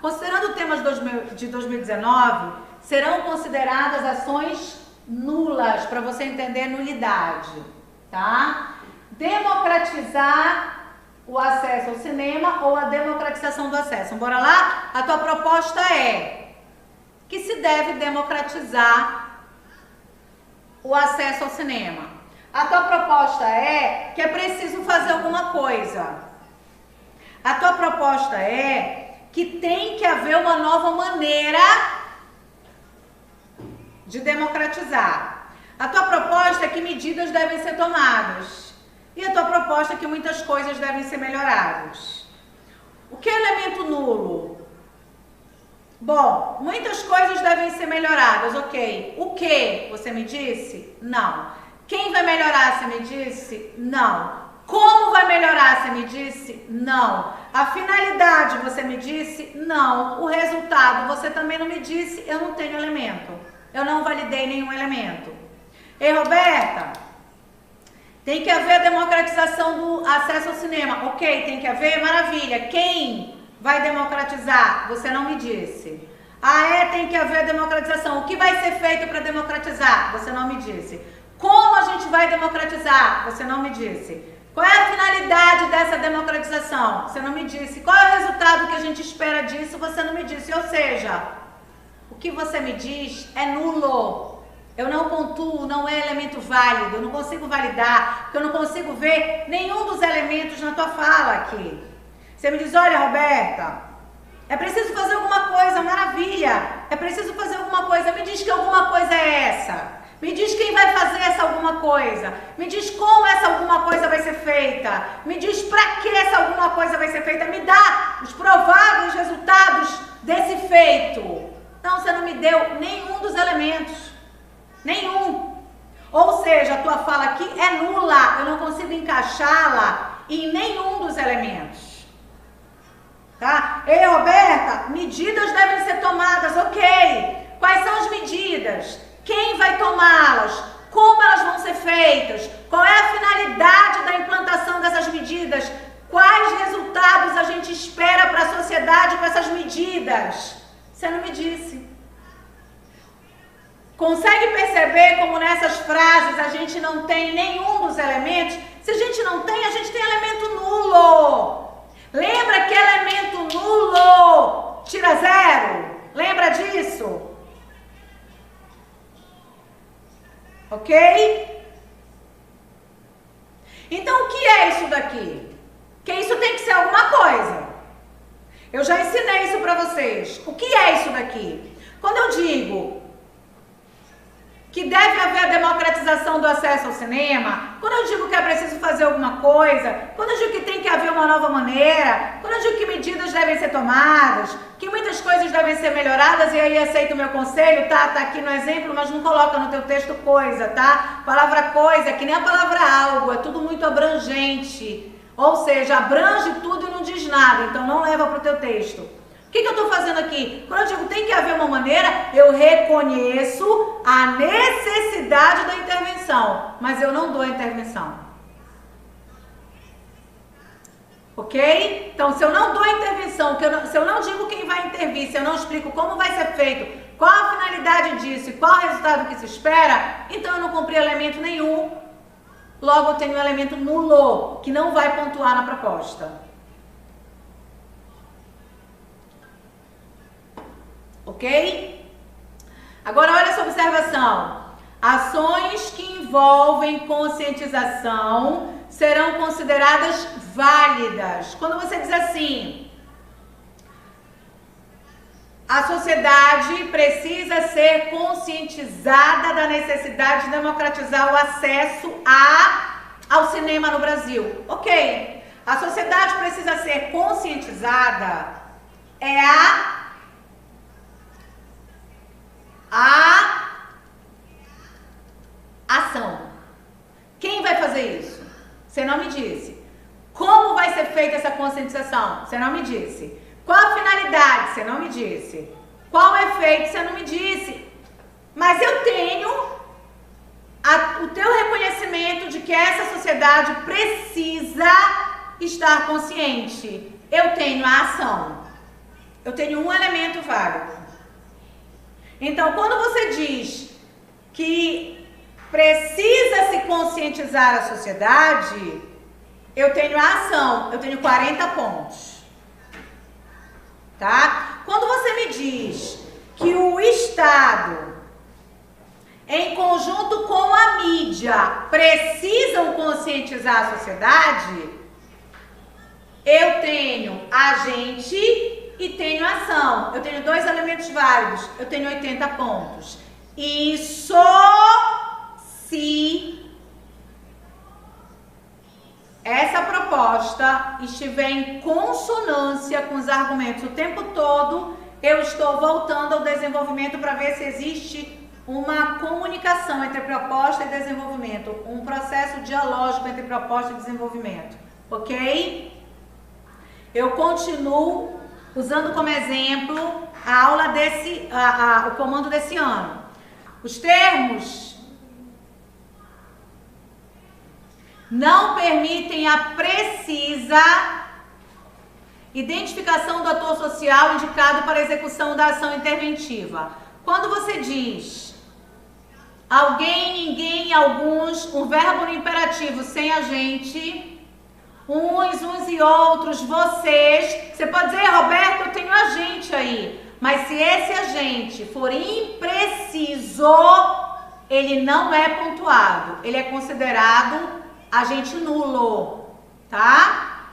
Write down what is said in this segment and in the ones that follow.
Considerando temas de 2019, serão consideradas ações nulas, para você entender nulidade, tá? Democratizar o acesso ao cinema ou a democratização do acesso. Bora lá? A tua proposta é que se deve democratizar o acesso ao cinema. A tua proposta é que é preciso fazer alguma coisa. A tua proposta é que tem que haver uma nova maneira de democratizar. A tua proposta é que medidas devem ser tomadas. E a tua proposta é que muitas coisas devem ser melhoradas. O que é elemento nulo? Bom, muitas coisas devem ser melhoradas, ok. O que? Você me disse? Não. Quem vai melhorar? Você me disse? Não. Como vai melhorar? Você me disse? Não. A finalidade, você me disse? Não. O resultado, você também não me disse? Eu não tenho elemento. Eu não validei nenhum elemento. Ei, Roberta, tem que haver a democratização do acesso ao cinema. Ok, tem que haver? Maravilha. Quem vai democratizar? Você não me disse. Tem que haver a democratização. O que vai ser feito para democratizar? Você não me disse. Como a gente vai democratizar? Você não me disse. Qual é a finalidade dessa democratização? Você não me disse. Qual é o resultado que a gente espera disso? Você não me disse. Ou seja, o que você me diz é nulo. Eu não pontuo, não é elemento válido. Eu não consigo validar, porque eu não consigo ver nenhum dos elementos na tua fala aqui. Você me diz, olha, Roberta, é preciso fazer alguma coisa, maravilha. É preciso fazer alguma coisa. Me diz que alguma coisa é essa. Me diz quem vai fazer essa alguma coisa. Me diz como essa alguma coisa vai ser feita. Me diz para que essa alguma coisa vai ser feita. Me dá os prováveis resultados desse feito. Não, você não me deu nenhum dos elementos. Nenhum. Ou seja, a tua fala aqui é nula. Eu não consigo encaixá-la em nenhum dos elementos. Tá? Ei, Roberta, medidas devem ser tomadas. Ok. Quais são as medidas? Quem vai tomá-las? Como elas vão ser feitas? Qual é a finalidade da implantação dessas medidas? Quais resultados a gente espera para a sociedade com essas medidas? Você não me disse. Consegue perceber como nessas frases a gente não tem nenhum dos elementos? Se a gente não tem, a gente tem elemento nulo. Lembra que elemento nulo tira zero? Lembra disso? Ok? Então, o que é isso daqui? Que isso tem que ser alguma coisa. Eu já ensinei isso para vocês. O que é isso daqui? Quando eu digo que deve haver a democratização do acesso ao cinema, quando eu digo que é preciso fazer alguma coisa, quando eu digo que tem que haver uma nova maneira, quando eu digo que medidas devem ser tomadas, que muitas coisas devem ser melhoradas, e aí aceita o meu conselho, tá aqui no exemplo, mas não coloca no teu texto coisa, tá? Palavra coisa é que nem a palavra algo, é tudo muito abrangente, ou seja, abrange tudo e não diz nada, então não leva para o teu texto. O que eu estou fazendo aqui? Quando eu digo tem que haver uma maneira, eu reconheço a necessidade da intervenção, mas eu não dou a intervenção. Ok? Então, se eu não dou a intervenção, se eu não digo quem vai intervir, se eu não explico como vai ser feito, qual a finalidade disso e qual o resultado que se espera, então eu não cumpri elemento nenhum. Logo, eu tenho um elemento nulo, que não vai pontuar na proposta. Ok? Agora, olha essa observação. Ações que envolvem conscientização serão consideradas válidas. Quando você diz assim, a sociedade precisa ser conscientizada da necessidade de democratizar o acesso ao cinema no Brasil. Ok. A sociedade precisa ser conscientizada é a ação. Quem vai fazer isso? Você não me disse. Como vai ser feita essa conscientização? Você não me disse. Qual a finalidade? Você não me disse. Qual o efeito? Você não me disse. Mas eu tenho o teu reconhecimento de que essa sociedade precisa estar consciente. Eu tenho a ação. eu tenho um elemento válido. Então, quando você diz que precisa se conscientizar a sociedade, eu tenho a ação, eu tenho 40 pontos. Tá? Quando você me diz que o Estado, em conjunto com a mídia, precisam conscientizar a sociedade, eu tenho agente e tenho ação. Eu tenho 2 elementos válidos, eu tenho 80 pontos. Isso se essa proposta estiver em consonância com os argumentos o tempo todo, eu estou voltando ao desenvolvimento para ver se existe uma comunicação entre proposta e desenvolvimento, um processo dialógico entre proposta e desenvolvimento, ok? Eu continuo usando como exemplo a aula o comando desse ano. Os termos não permitem a precisa identificação do ator social indicado para a execução da ação interventiva. Quando você diz alguém, ninguém, alguns, um verbo no imperativo sem agente, uns e outros, vocês, você pode dizer, Roberto, eu tenho agente aí, mas se esse agente for impreciso, ele não é pontuado, ele é considerado agente nulo, tá?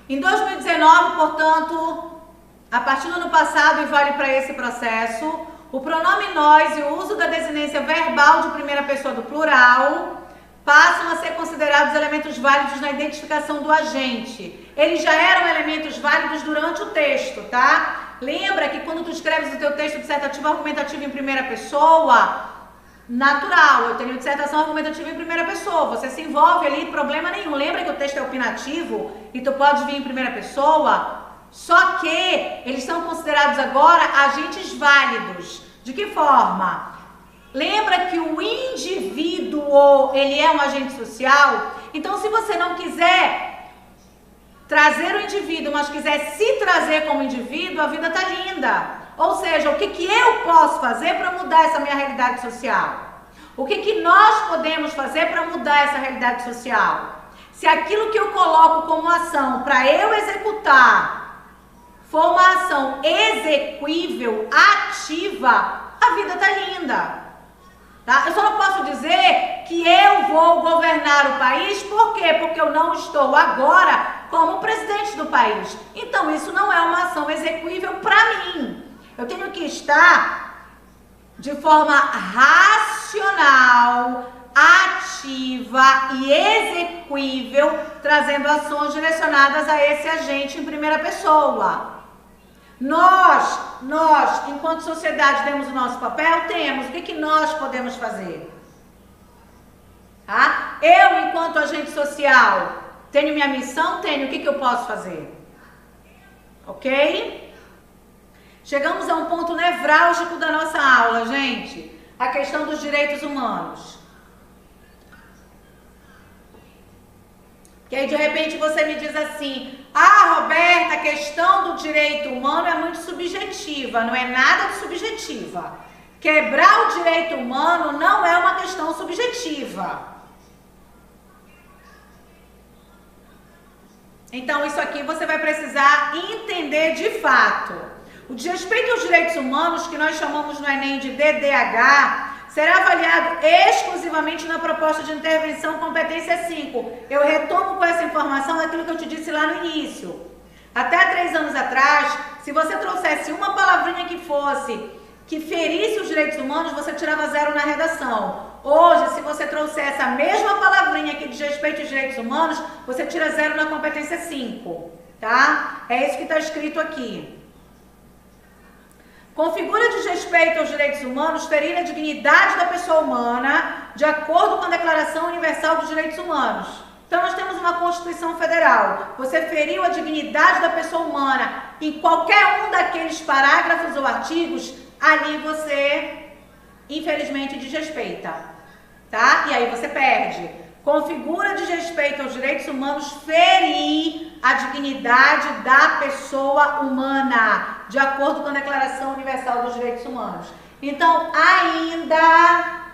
Em 2019, portanto, a partir do ano passado e vale para esse processo, o pronome nós e o uso da desinência verbal de primeira pessoa do plural passam a ser considerados elementos válidos na identificação do agente. Eles já eram elementos válidos durante o texto, tá? Lembra que quando tu escreves o teu texto dissertativo argumentativo em primeira pessoa, natural, eu tenho dissertação argumentativa em primeira pessoa, você se envolve ali, problema nenhum. Lembra que o texto é opinativo e tu pode vir em primeira pessoa? Só que eles são considerados agora agentes válidos. De que forma? Lembra que o indivíduo, ele é um agente social? Então, se você não quiser trazer o indivíduo, mas quiser se trazer como indivíduo, a vida tá linda. Ou seja, o que eu posso fazer para mudar essa minha realidade social? O que nós podemos fazer para mudar essa realidade social? Se aquilo que eu coloco como ação para eu executar for uma ação exequível, ativa, a vida tá linda. Tá? Eu só não posso dizer que eu vou governar o país, por quê? Porque eu não estou agora como presidente do país. Então, isso não é uma ação exequível para mim. Eu tenho que estar de forma racional, ativa e exequível, trazendo ações direcionadas a esse agente em primeira pessoa. Nós, enquanto sociedade, temos o nosso papel? Temos. O que nós podemos fazer? Tá? Eu, enquanto agente social, tenho minha missão? Tenho. O que eu posso fazer? Ok? Chegamos a um ponto nevrálgico da nossa aula, gente. A questão dos direitos humanos. Que aí, de repente, você me diz assim, Roberta, a questão do direito humano é muito subjetiva. Não é nada de subjetiva. Quebrar o direito humano não é uma questão subjetiva. Então, isso aqui você vai precisar entender de fato. O desrespeito aos direitos humanos, que nós chamamos no Enem de DDH, será avaliado exclusivamente na proposta de intervenção competência 5. Eu retomo com essa informação daquilo que eu te disse lá no início. Até 3 anos atrás, se você trouxesse uma palavrinha que ferisse os direitos humanos, você tirava 0 na redação. Hoje, se você trouxer essa mesma palavrinha que diz respeito aos direitos humanos, você tira 0 na competência 5, tá? É isso que está escrito aqui. Configura desrespeito aos direitos humanos ferir a dignidade da pessoa humana de acordo com a Declaração Universal dos Direitos Humanos. Então, nós temos uma Constituição Federal. Você feriu a dignidade da pessoa humana em qualquer um daqueles parágrafos ou artigos, ali você, infelizmente, desrespeita, tá? E aí você perde. configura desrespeito aos direitos humanos ferir a dignidade da pessoa humana, de acordo com a Declaração Universal dos Direitos Humanos. Então, ainda,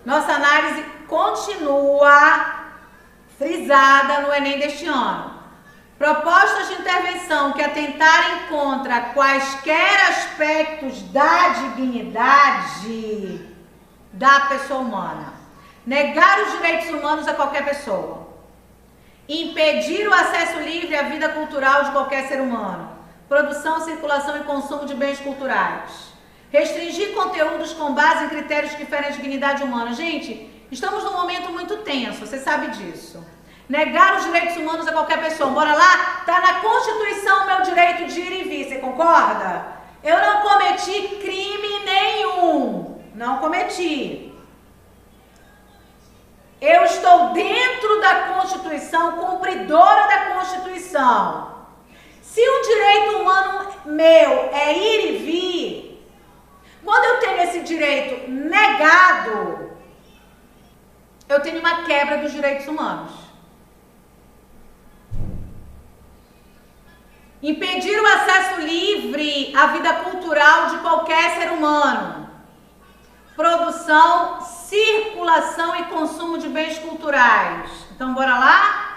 nossa análise continua frisada no Enem deste ano. Propostas de intervenção que atentarem contra quaisquer aspectos da dignidade da pessoa humana. Negar os direitos humanos a qualquer pessoa. Impedir o acesso livre à vida cultural de qualquer ser humano. Produção, circulação e consumo de bens culturais. Restringir conteúdos com base em critérios que ferem a dignidade humana. Gente, estamos num momento muito tenso, você sabe disso. Negar os direitos humanos a qualquer pessoa. Bora lá? Está na Constituição o meu direito de ir e vir, você concorda? Eu não cometi crime nenhum. Não cometi. Eu estou dentro da Constituição, cumpridora da Constituição. Se um direito humano meu é ir e vir, quando eu tenho esse direito negado, eu tenho uma quebra dos direitos humanos. Impedir o acesso livre à vida cultural de qualquer ser humano. Produção, circulação e consumo de bens culturais. Então, bora lá?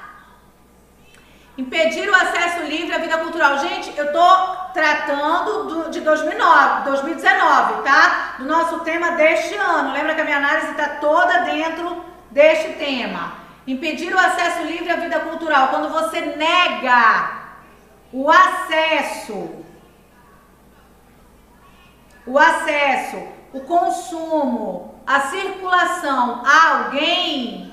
Impedir o acesso livre à vida cultural. Gente, eu tô tratando de 2019, tá? Do nosso tema deste ano. Lembra que a minha análise está toda dentro deste tema. Impedir o acesso livre à vida cultural. Quando você nega o acesso, o consumo, a circulação a alguém,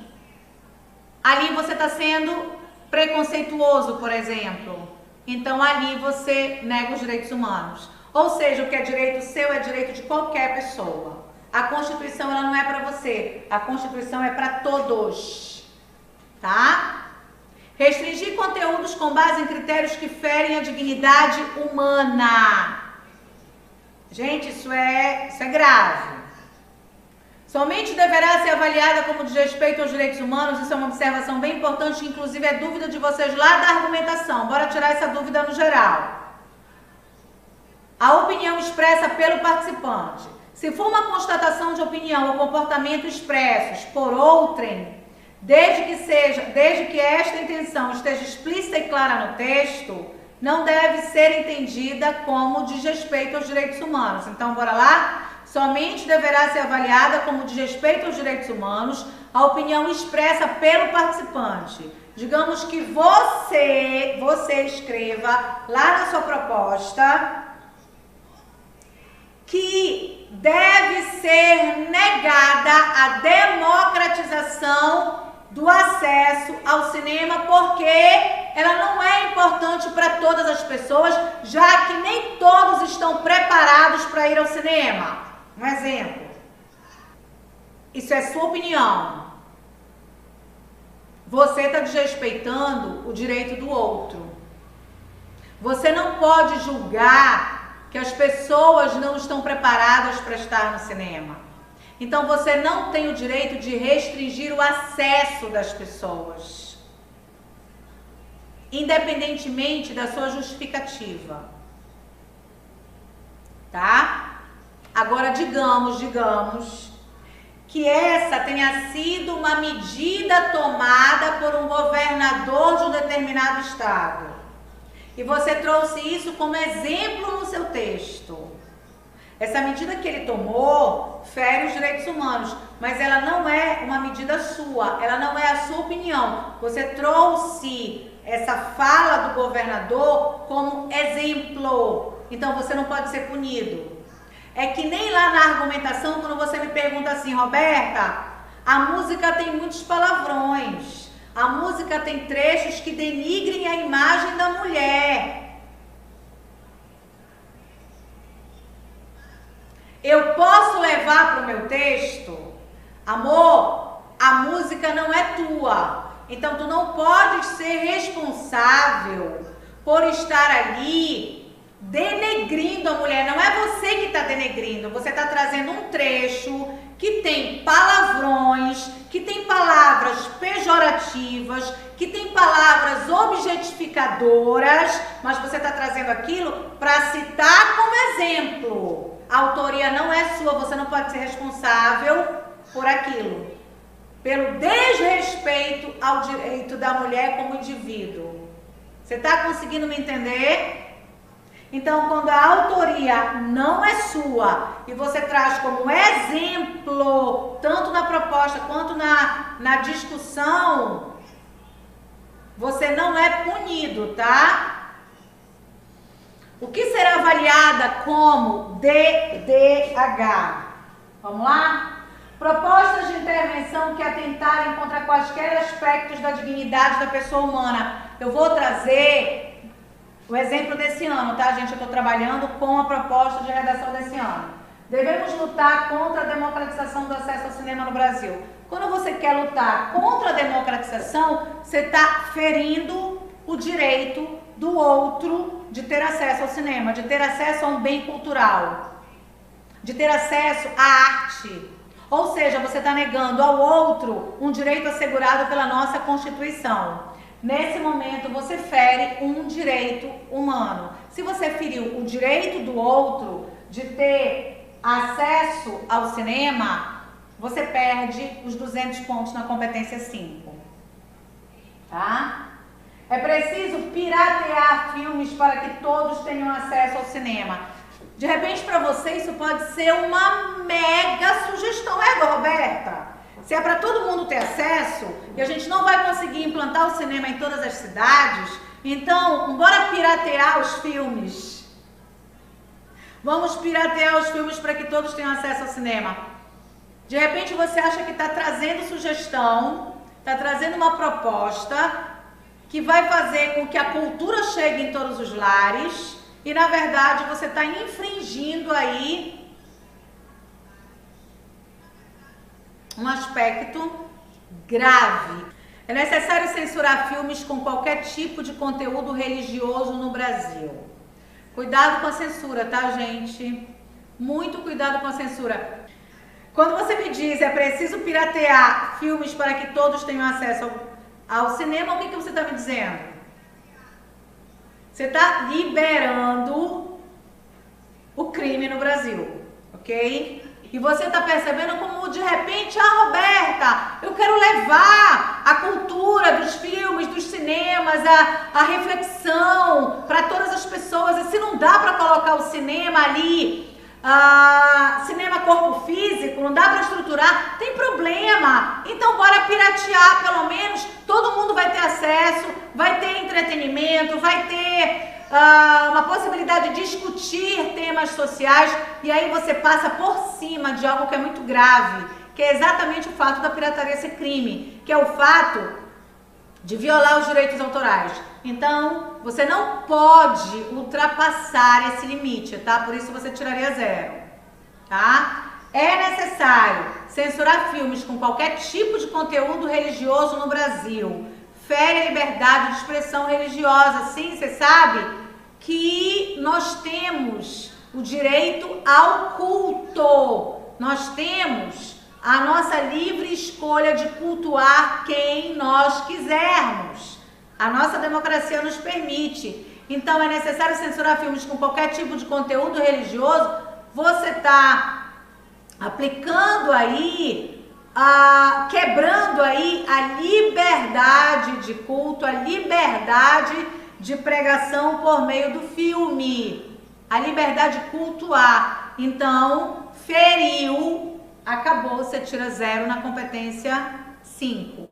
ali você está sendo preconceituoso, por exemplo. Então, ali você nega os direitos humanos. Ou seja, o que é direito seu é direito de qualquer pessoa. A Constituição, ela não é para você. A Constituição é para todos. Tá? Restringir conteúdos com base em critérios que ferem a dignidade humana. Gente, isso é grave. Somente deverá ser avaliada como desrespeito aos direitos humanos. Isso é uma observação bem importante, que inclusive é dúvida de vocês lá da argumentação. Bora tirar essa dúvida no geral. A opinião expressa pelo participante. Se for uma constatação de opinião ou comportamento expressos por outrem, desde que esta intenção esteja explícita e clara no texto, não deve ser entendida como desrespeito aos direitos humanos. Então, bora lá? Somente deverá ser avaliada como desrespeito aos direitos humanos a opinião expressa pelo participante. Digamos que você escreva lá na sua proposta que deve ser negada a democratização do acesso ao cinema, porque ela não é importante para todas as pessoas, já que nem todos estão preparados para ir ao cinema. Um exemplo. Isso é sua opinião. Você está desrespeitando o direito do outro. Você não pode julgar que as pessoas não estão preparadas para estar no cinema. Então, você não tem o direito de restringir o acesso das pessoas, independentemente da sua justificativa. Tá? Agora, digamos que essa tenha sido uma medida tomada por um governador de um determinado estado. E você trouxe isso como exemplo no seu texto. Essa medida que ele tomou fere os direitos humanos, mas ela não é uma medida sua, ela não é a sua opinião. Você trouxe essa fala do governador como exemplo, então você não pode ser punido. É que nem lá na argumentação, quando você me pergunta assim, Roberta, a música tem muitos palavrões, a música tem trechos que denigrem a imagem da mulher. Eu posso levar para o meu texto, amor, a música não é tua, então tu não podes ser responsável por estar ali denegrindo a mulher. Não é você que está denegrindo, você está trazendo um trecho que tem palavrões, que tem palavras pejorativas, que tem palavras objetificadoras, mas você está trazendo aquilo para citar como exemplo. A autoria não é sua, você não pode ser responsável por aquilo. Pelo desrespeito ao direito da mulher como indivíduo. Você está conseguindo me entender? Então, quando a autoria não é sua e você traz como exemplo, tanto na proposta quanto na discussão, você não é punido, tá? O que será avaliada como DDH? Vamos lá? Propostas de intervenção que atentarem contra quaisquer aspectos da dignidade da pessoa humana. Eu vou trazer o exemplo desse ano, tá, gente? Eu estou trabalhando com a proposta de redação desse ano. Devemos lutar contra a democratização do acesso ao cinema no Brasil. Quando você quer lutar contra a democratização, você está ferindo o direito do outro de ter acesso ao cinema, de ter acesso a um bem cultural, de ter acesso à arte. Ou seja, você está negando ao outro um direito assegurado pela nossa Constituição. Nesse momento, você fere um direito humano. Se você feriu o direito do outro de ter acesso ao cinema, você perde os 200 pontos na competência 5. Tá? É preciso piratear filmes para que todos tenham acesso ao cinema. De repente, para você, isso pode ser uma mega sugestão, Roberta? Se é para todo mundo ter acesso e a gente não vai conseguir implantar o cinema em todas as cidades, então, bora piratear os filmes. Vamos piratear os filmes para que todos tenham acesso ao cinema. De repente, você acha que está trazendo sugestão, está trazendo uma proposta que vai fazer com que a cultura chegue em todos os lares e, na verdade, você está infringindo aí um aspecto grave. É necessário censurar filmes com qualquer tipo de conteúdo religioso no Brasil. Cuidado com a censura, tá, gente? Muito cuidado com a censura. Quando você me diz é preciso piratear filmes para que todos tenham acesso ao cinema, o que você está me dizendo? Você está liberando o crime no Brasil, ok? E você está percebendo como, de repente, Roberta, eu quero levar a cultura dos filmes, dos cinemas, a reflexão para todas as pessoas. E se não dá para colocar o cinema ali, cinema corpo físico, não dá para estruturar, tem problema. Então, bora piratear, pelo menos, todo mundo vai ter acesso, vai ter entretenimento, vai ter uma possibilidade de discutir temas sociais, e aí você passa por cima de algo que é muito grave, que é exatamente o fato da pirataria ser crime, que é o fato de violar os direitos autorais. Então, você não pode ultrapassar esse limite, tá? Por isso você tiraria 0, tá? É necessário censurar filmes com qualquer tipo de conteúdo religioso no Brasil. Fere a liberdade de expressão religiosa. Sim, você sabe que nós temos o direito ao culto. Nós temos a nossa livre escolha de cultuar quem nós quisermos. A nossa democracia nos permite. Então, é necessário censurar filmes com qualquer tipo de conteúdo religioso. Você está aplicando aí, quebrando aí a liberdade de culto, a liberdade de pregação por meio do filme, a liberdade de cultuar. Então, feriu, acabou, você tira 0 na competência 5.